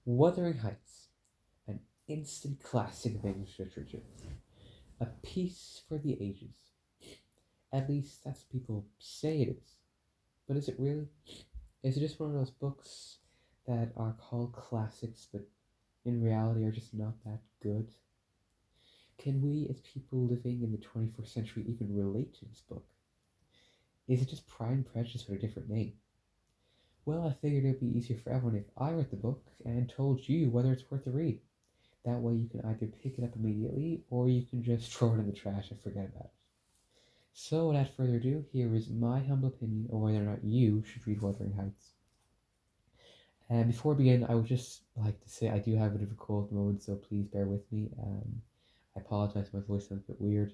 Wuthering Heights, an instant classic of English literature, a piece for the ages. At least that's what people say it is. But is it really? Is it just one of those books that are called classics, but in reality are just not that good? Can we, as people living in the 21st century, even relate to this book? Is it just Pride and Prejudice with a different name? Well, I figured it'd be easier for everyone if I read the book and told you whether it's worth a read. That way you can either pick it up immediately or you can just throw it in the trash and forget about it. So, without further ado, here is my humble opinion on whether or not you should read Wuthering Heights. And before we begin, I would just like to say I do have a bit of a cold mode, so please bear with me. I apologize if my voice sounds a bit weird.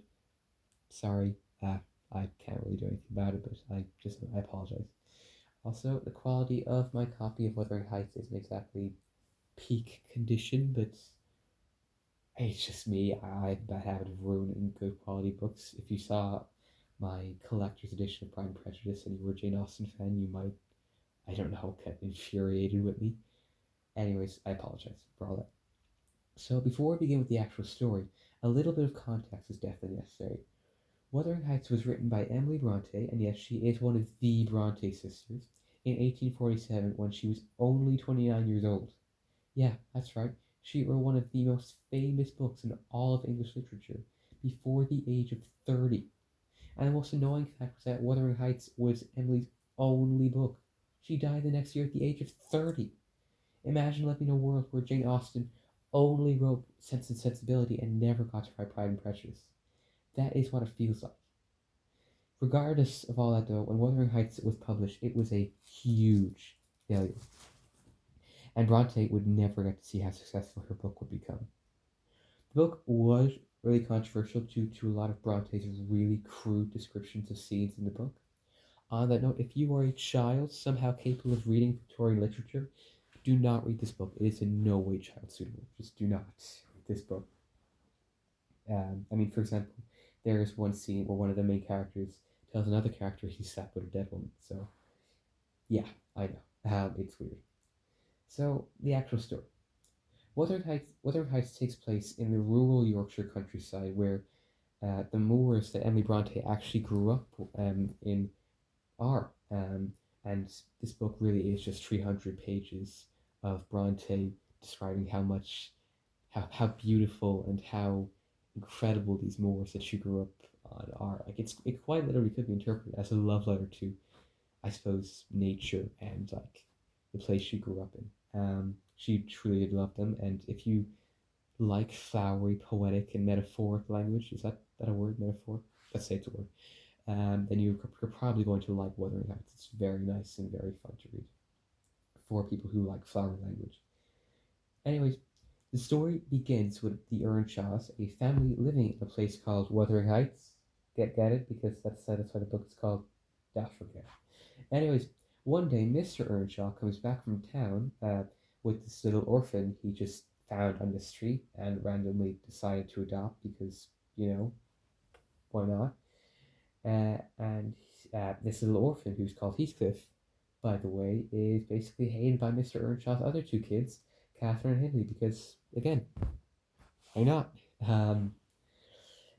Sorry, I can't really do anything about it, but I apologize. Also, the quality of my copy of Wuthering Heights isn't exactly peak condition, but it's just me. I have a bad habit of ruining good quality books. If you saw my collector's edition of Pride and Prejudice and you were a Jane Austen fan, you might, I don't know, get infuriated with me. Anyways, I apologize for all that. So, before we begin with the actual story, a little bit of context is definitely necessary. Wuthering Heights was written by Emily Bronte, and yes, she is one of the Bronte sisters, in 1847 when she was only 29 years old. Yeah, that's right. She wrote one of the most famous books in all of English literature before the age of 30. And the most annoying fact was that Wuthering Heights was Emily's only book. She died the next year at the age of 30. Imagine living in a world where Jane Austen only wrote Sense and Sensibility and never got to write Pride and Prejudice. That is what it feels like. Regardless of all that, though, when Wuthering Heights was published, it was a huge failure, and Bronte would never get to see how successful her book would become. The book was really controversial due to a lot of Bronte's really crude descriptions of scenes in the book. On that note, if you are a child somehow capable of reading Victorian literature, do not read this book. It is in no way child suitable. Just do not read this book. For example, there is one scene where one of the main characters tells another character he slept with a dead woman. So, yeah, I know. It's weird. So, the actual story. Wuthering Heights takes place in the rural Yorkshire countryside where the moors that Emily Bronte actually grew up in are. And this book really is just 300 pages of Bronte describing how beautiful and how incredible these moors that she grew up on are. It quite literally could be interpreted as a love letter to, I suppose, nature and like the place she grew up in. She truly did love them, and if you like flowery, poetic, and metaphoric language, is that a word? Metaphor? Let's say it's a word. Then you're probably going to like Wuthering Heights. It's very nice and very fun to read for people who like flowery language. Anyways, the story begins with the Earnshaws, a family living in a place called Wuthering Heights. Get it? Because that's why the book is called. Ah, forget. Anyways, one day Mr. Earnshaw comes back from town with this little orphan he just found on the street and randomly decided to adopt because, why not? And this little orphan, who's called Heathcliff, by the way, is basically hated by Mr. Earnshaw's other two kids, Catherine and Hindley, because, again, why not?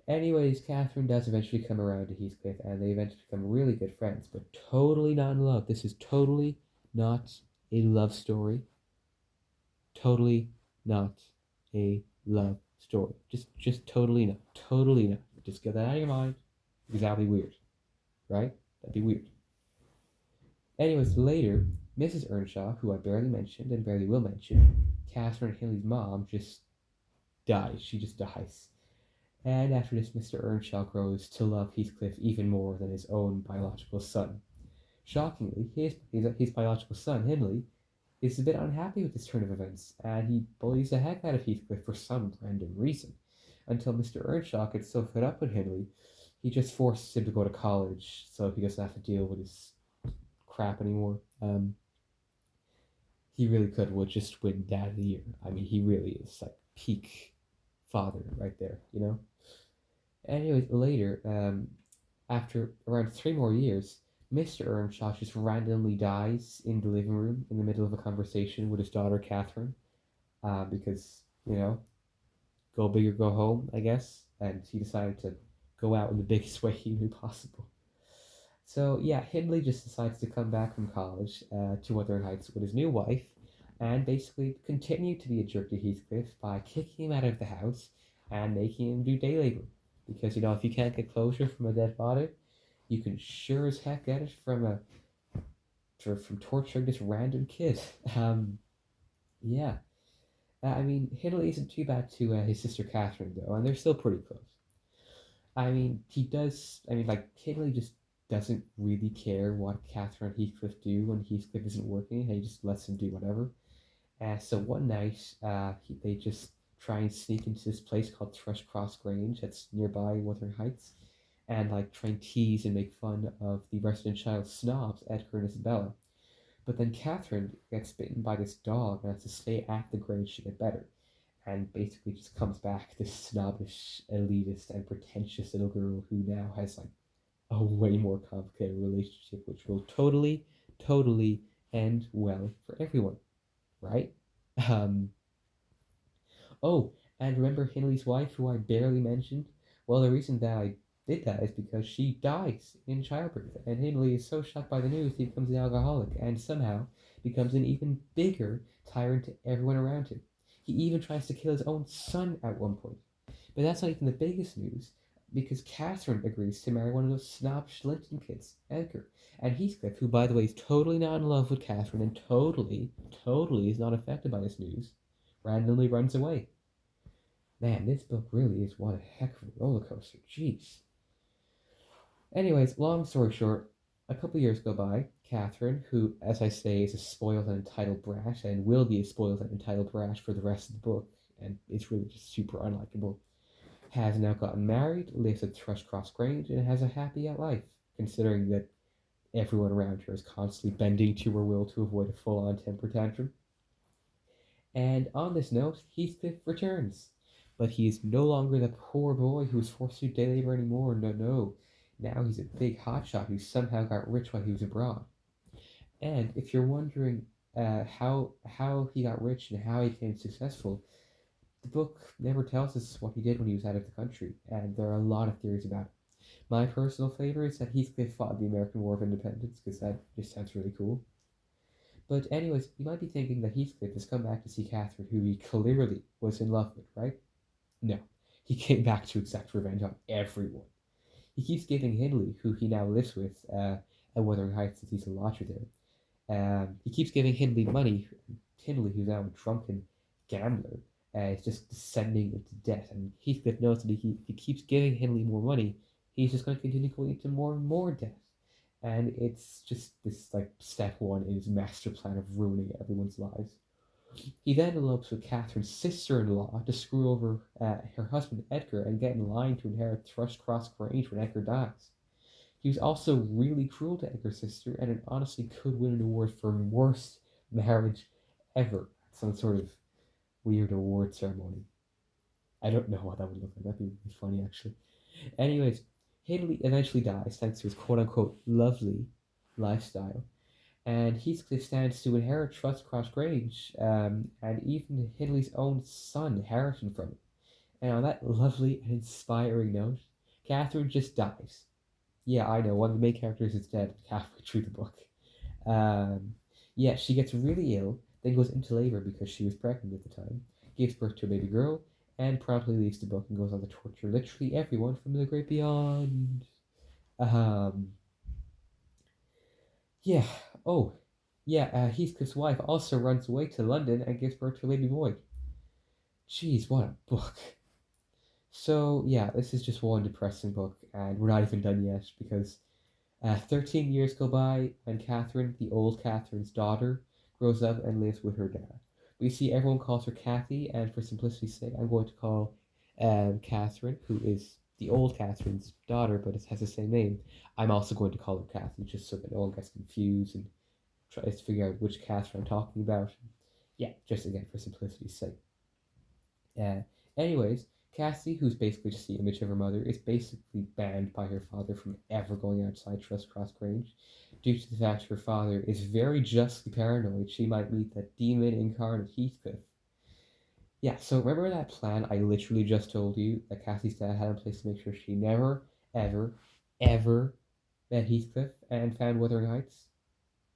Anyways, Catherine does eventually come around to Heathcliff, and they eventually become really good friends, but totally not in love. This is totally not a love story. Totally not a love story. Just totally not. Totally not. Just get that out of your mind, because that'd be weird. Right? That'd be weird. Anyways, later, Mrs. Earnshaw, who I barely mentioned and barely will mention, Catherine Hindley's mom, just dies. She just dies. And after this, Mr. Earnshaw grows to love Heathcliff even more than his own biological son. Shockingly, his biological son, Hindley, is a bit unhappy with this turn of events, and he bullies the heck out of Heathcliff for some random reason, until Mr. Earnshaw gets so fed up with Hindley, he just forces him to go to college so he doesn't have to deal with his crap anymore. He really could would just win Dad of the Year. He really is like peak father right there. Anyways, later, after around 3 more years, Mr. Earnshaw just randomly dies in the living room in the middle of a conversation with his daughter Catherine. because, go big or go home, I guess. And he decided to go out in the biggest way he knew possible. So yeah, Hindley just decides to come back from college to Wuthering Heights with his new wife, and basically continue to be a jerk to Heathcliff by kicking him out of the house and making him do day labor. Because if you can't get closure from a dead body, you can sure as heck get it from torturing this random kid. Yeah, I mean Hindley isn't too bad to his sister Catherine though, and they're still pretty close. I mean, he does. I mean, like, Hindley just doesn't really care what Catherine and Heathcliff do when Heathcliff isn't working. He just lets him do whatever. So one night, they just try and sneak into this place called Thrush Cross Grange that's nearby Wuthering Heights, and like try and tease and make fun of the resident child snobs, Edgar and Isabella. But then Catherine gets bitten by this dog and has to stay at the Grange to get better, and basically just comes back this snobbish, elitist, and pretentious little girl who now has like a way more complicated relationship, which will totally, totally end well for everyone, right? Um, oh, and remember Hindley's wife, who I barely mentioned? Well, the reason that I did that is because she dies in childbirth, and Hindley is so shocked by the news he becomes an alcoholic and somehow becomes an even bigger tyrant to everyone around him. He even tries to kill his own son at one point. But that's not even the biggest news, because Catherine agrees to marry one of those snobbish Linton kids, Edgar. And Heathcliff, who by the way is totally not in love with Catherine and totally, totally is not affected by this news, randomly runs away. Man, this book really is one heck of a roller coaster. Jeez. Anyways, long story short, a couple years go by. Catherine, who, as I say, is a spoiled and entitled brat, and will be a spoiled and entitled brat for the rest of the book, and it's really just super unlikable, has now gotten married, lives at Thrushcross Grange, and has a happy life, considering that everyone around her is constantly bending to her will to avoid a full-on temper tantrum. And on this note, Heathcliff returns. But he is no longer the poor boy who was forced to do day labor anymore. No, no. Now he's a big hotshot who somehow got rich while he was abroad. And if you're wondering how he got rich and how he became successful, the book never tells us what he did when he was out of the country, and there are a lot of theories about it. My personal favorite is that Heathcliff fought the American War of Independence, because that just sounds really cool. But anyways, you might be thinking that Heathcliff has come back to see Catherine, who he clearly was in love with, right? No. He came back to exact revenge on everyone. He keeps giving Hindley, who he now lives with at Wuthering Heights since he's a lodger there, he keeps giving Hindley money. Hindley, who's now a drunken gambler, is just descending into debt. And Heathcliff knows that if he keeps giving Hindley more money, he's just going to continue going into more and more debt. And it's just this like step one in his master plan of ruining everyone's lives. He then elopes with Catherine's sister-in-law to screw over her husband Edgar and get in line to inherit Thrushcross Grange when Edgar dies. He was also really cruel to Edgar's sister, and it honestly could win an award for worst marriage ever. Some sort of weird award ceremony. I don't know what that would look like. That'd be really funny, actually. Anyways, Haley eventually dies thanks to his quote unquote lovely lifestyle, and Heathcliff stands to inherit Thrushcross Grange, and even Hindley's own son inheriting from it. And on that lovely and inspiring note, Catherine just dies. Yeah, I know, one of the main characters is dead halfway through the book. Um, yeah, she gets really ill, then goes into labor because she was pregnant at the time, gives birth to a baby girl, and promptly leaves the book and goes on to torture literally everyone from the great beyond. Um, yeah, oh, yeah, Heathcliff's wife also runs away to London and gives birth to a baby boy. Jeez, what a book. So, yeah, this is just one depressing book, and we're not even done yet because 13 years go by, and Catherine, the old Catherine's daughter, grows up and lives with her dad. We see everyone calls her Kathy, and for simplicity's sake, I'm going to call Catherine, who is the old Catherine's daughter, but it has the same name. I'm also going to call her Kathy, just so that no one gets confused and tries to figure out which Catherine I'm talking about. Yeah, just again for simplicity's sake. Uh, anyways, Cassie, who's basically just the image of her mother, is basically banned by her father from ever going outside Trustcross Grange, due to the fact her father is very justly paranoid she might meet that demon incarnate Heathcliff. Yeah, so remember that plan I literally just told you that Cassie's dad had in place to make sure she never, ever, ever met Heathcliff and found Wuthering Heights?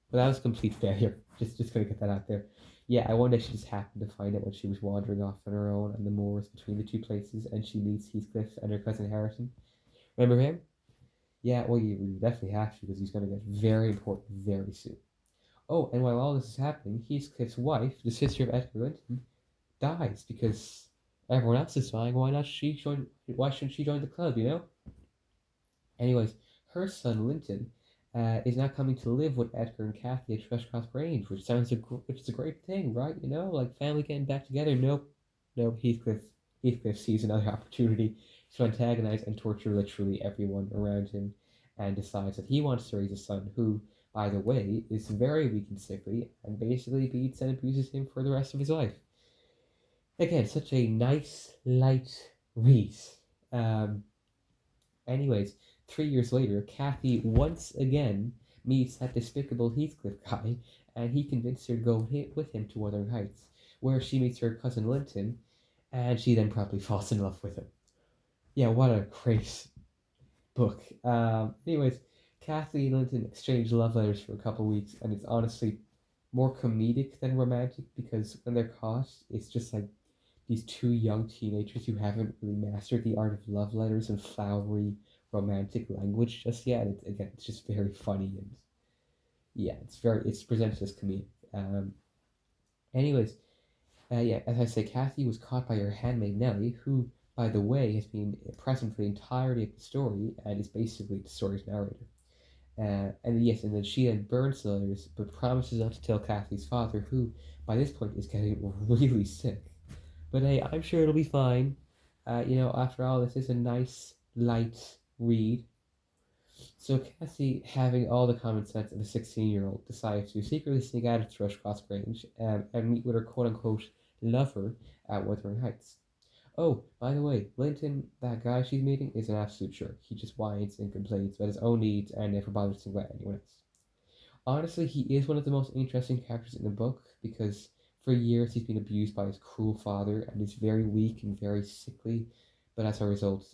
But that was a complete failure. Just gonna get that out there. Yeah, I one day she just happened to find it when she was wandering off on her own on the moors between the two places, and she meets Heathcliff and her cousin Harrison. Remember him? Yeah, well, you definitely have to because he's gonna get very important very soon. Oh, and while all this is happening, Heathcliff's wife, the sister of Edgar Linton, dies because everyone else is dying. Why not she join? Why shouldn't she join the club? You know. Anyways, her son Linton is now coming to live with Edgar and Kathy at Thrushcross Grange, which is a great thing, right? You know, like family getting back together. Nope, nope. Heathcliff sees another opportunity to antagonize and torture literally everyone around him, and decides that he wants to raise a son who, by the way, is very weak and sickly, and basically beats and abuses him for the rest of his life. Again, such a nice, light read. Um, Anyways, 3 years later, Kathy once again meets that despicable Heathcliff guy, and he convinces her to go with him to Wuthering Heights, where she meets her cousin Linton, and she then probably falls in love with him. Yeah, what a great book. Anyways, Kathy and Linton exchange love letters for a couple weeks, and it's honestly more comedic than romantic because when they're caught, it's just like these two young teenagers who haven't really mastered the art of love letters and flowery romantic language just yet. It's just very funny and yeah, it's presented as comedic. Anyways, yeah, as I say, Kathy was caught by her handmaid Nellie, who, by the way, has been present for the entirety of the story and is basically the story's narrator. And then she then burns the letters, but promises not to tell Kathy's father, who, by this point, is getting really sick. But hey, I'm sure it'll be fine. After all, this is a nice, light read. So Cassie, having all the common sense of a 16-year-old, decides to secretly sneak out of Thrushcross Grange and meet with her quote-unquote lover at Wuthering Heights. Oh, by the way, Linton, that guy she's meeting, is an absolute jerk. He just whines and complains about his own needs and never bothers to let anyone else. Honestly, he is one of the most interesting characters in the book because for years he's been abused by his cruel father and is very weak and very sickly. But as a result,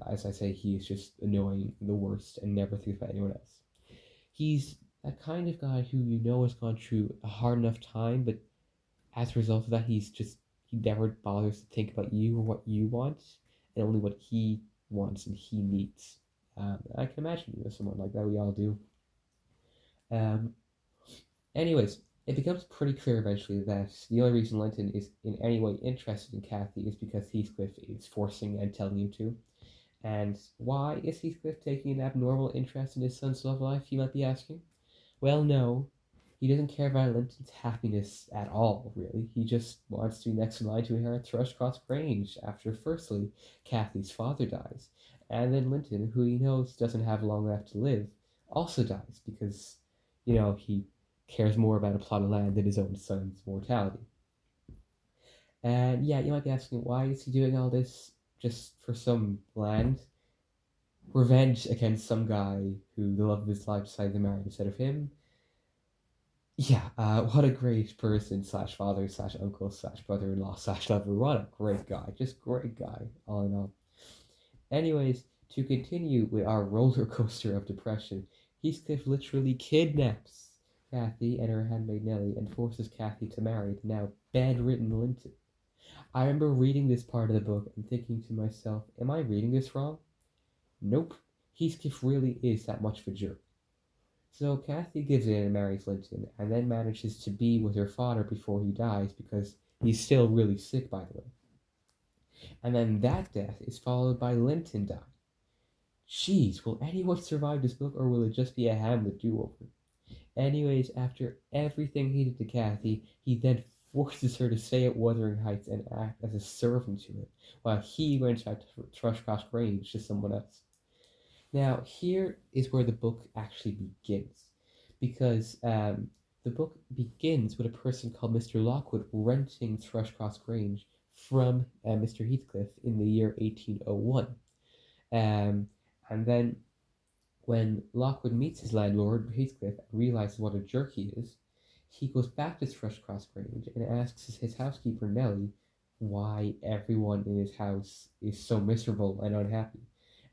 as I say, he is just annoying, the worst, and never thinks about anyone else. He's that kind of guy who you know has gone through a hard enough time, but as a result of that, he never bothers to think about you or what you want, and only what he wants and he needs. I can imagine you as someone like that. We all do. Um, Anyways, it becomes pretty clear eventually that the only reason Linton is in any way interested in Kathy is because Heathcliff is forcing and telling him to. And why is Heathcliff taking an abnormal interest in his son's love life, you might be asking? Well, no. He doesn't care about Linton's happiness at all, really. He just wants to be next in line to inherit Thrushcross Grange after, firstly, Kathy's father dies, and then Linton, who he knows doesn't have long left to live, also dies because, he cares more about a plot of land than his own son's mortality. And yeah, you might be asking, why is he doing all this just for some land? Revenge against some guy who the love of his life decided to marry instead of him? Yeah, what a great person slash father slash uncle slash brother-in-law slash lover. What a great guy. Just great guy, all in all. Anyways, to continue with our roller coaster of depression, Heathcliff literally kidnaps Kathy and her handmaid Nellie and forces Kathy to marry the now bedridden Linton. I remember reading this part of the book and thinking to myself, am I reading this wrong? Nope. Heathcliff really is that much of a jerk. So Kathy gives in and marries Linton, and then manages to be with her father before he dies because he's still really sick, by the way. And then that death is followed by Linton dying. Jeez, will anyone survive this book, or will it just be a Hamlet do-over? Anyways, after everything he did to Kathy, he then forces her to stay at Wuthering Heights and act as a servant to it, while he went out to Thrushcross Grange to someone else. Now, here is where the book actually begins, because the book begins with a person called Mr. Lockwood renting Thrushcross Grange from Mr. Heathcliff in the year 1801. And then when Lockwood meets his landlord, Heathcliff, and realizes what a jerk he is, he goes back to Thrushcross Grange and asks his housekeeper, Nellie, why everyone in his house is so miserable and unhappy.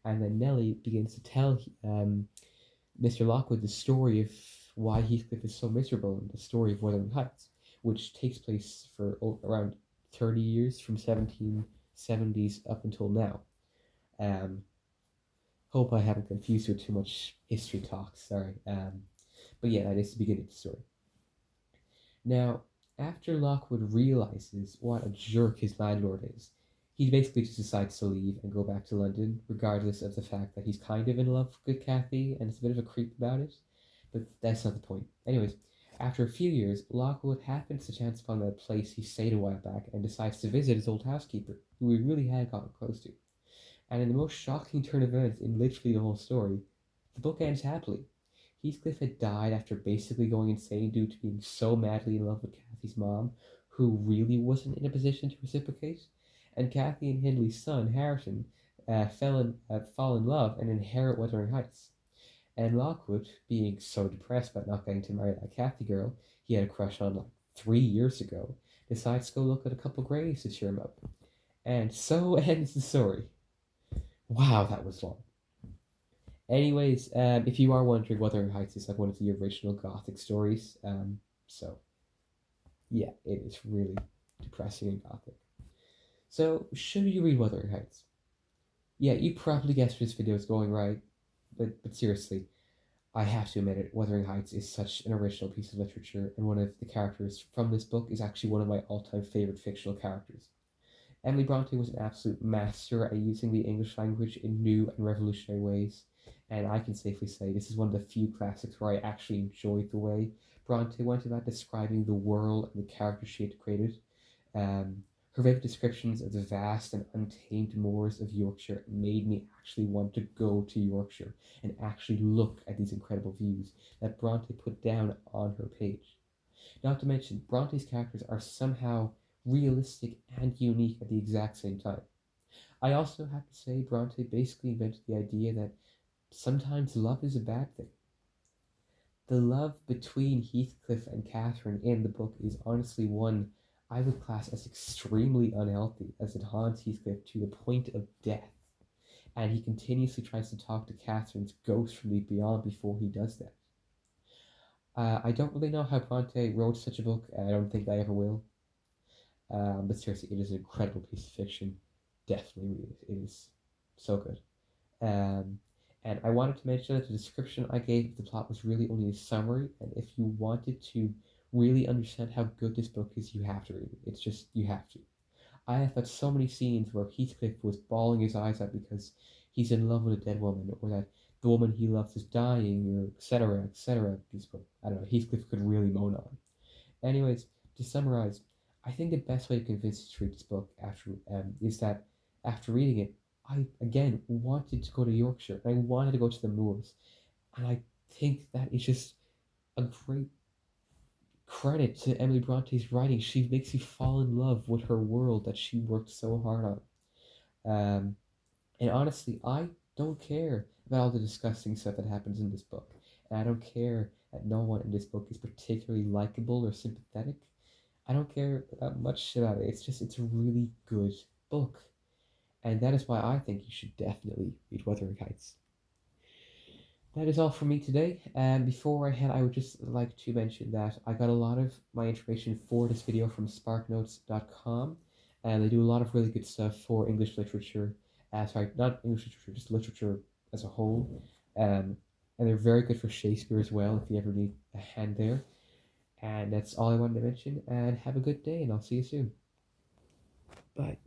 And then Nellie begins to tell Mr. Lockwood the story of why Heathcliff is so miserable in the story of Wuthering Heights, which takes place for around 30 years from 1770s up until now. Um, Hope I haven't confused you with too much history talk, sorry. But yeah, that is the beginning of the story. Now, after Lockwood realizes what a jerk his landlord is, he basically just decides to leave and go back to London, regardless of the fact that he's kind of in love with Kathy and is a bit of a creep about it. But that's not the point. Anyways, after a few years, Lockwood happens to chance upon that place he stayed a while back and decides to visit his old housekeeper, who he really had gotten close to. And in the most shocking turn of events in literally the whole story, the book ends happily. Heathcliff had died after basically going insane due to being so madly in love with Kathy's mom, who really wasn't in a position to reciprocate. And Kathy and Hindley's son, Harrison, fall in love and inherit Wuthering Heights. And Lockwood, being so depressed about not getting to marry that Kathy girl he had a crush on like 3 years ago, decides to go look at a couple graves to cheer him up. And so ends the story. Wow, that was long. Anyways, if you are wondering, Wuthering Heights is like one of the original Gothic stories. So yeah, it is really depressing and Gothic. So should you read Wuthering Heights? Yeah, you probably guessed where this video is going, right? But seriously, I have to admit it. Wuthering Heights is such an original piece of literature, and one of the characters from this book is actually one of my all-time favorite fictional characters. Emily Bronte was an absolute master at using the English language in new and revolutionary ways, and I can safely say this is one of the few classics where I actually enjoyed the way Bronte went about describing the world and the characters she had created. Her vivid descriptions of the vast and untamed moors of Yorkshire made me actually want to go to Yorkshire and actually look at these incredible views that Bronte put down on her page. Not to mention, Bronte's characters are somehow realistic and unique at the exact same time. I also have to say, Bronte basically invented the idea that sometimes love is a bad thing. The love between Heathcliff and Catherine in the book is honestly one I would class as extremely unhealthy, as it haunts Heathcliff to the point of death, and he continuously tries to talk to Catherine's ghost from the beyond before he does that. I don't really know how Bronte wrote such a book, and I don't think I ever will. But seriously, it is an incredible piece of fiction. Definitely read it. It is so good. Um, and I wanted to mention that the description I gave of the plot was really only a summary, and if you wanted to really understand how good this book is, you have to read it. It's just, you have to. I have had so many scenes where Heathcliff was bawling his eyes out because he's in love with a dead woman, or that the woman he loves is dying, or etc., etc. This book, I don't know, Heathcliff could really moan on. Anyways, to summarize, I think the best way to convince you to read this book is that after reading it, I again wanted to go to Yorkshire. I wanted to go to the moors, and I think that is just a great credit to Emily Bronte's writing. She makes you fall in love with her world that she worked so hard on. Um, and honestly, I don't care about all the disgusting stuff that happens in this book, and I don't care that no one in this book is particularly likable or sympathetic. I don't care much about it. It's a really good book. And that is why I think you should definitely read Wuthering Heights. That is all from me today. And before I head, I would just like to mention that I got a lot of my information for this video from sparknotes.com. And they do a lot of really good stuff for English literature. Sorry, not English literature, just literature as a whole. And they're very good for Shakespeare as well, if you ever need a hand there. And that's all I wanted to mention. And have a good day, and I'll see you soon. Bye.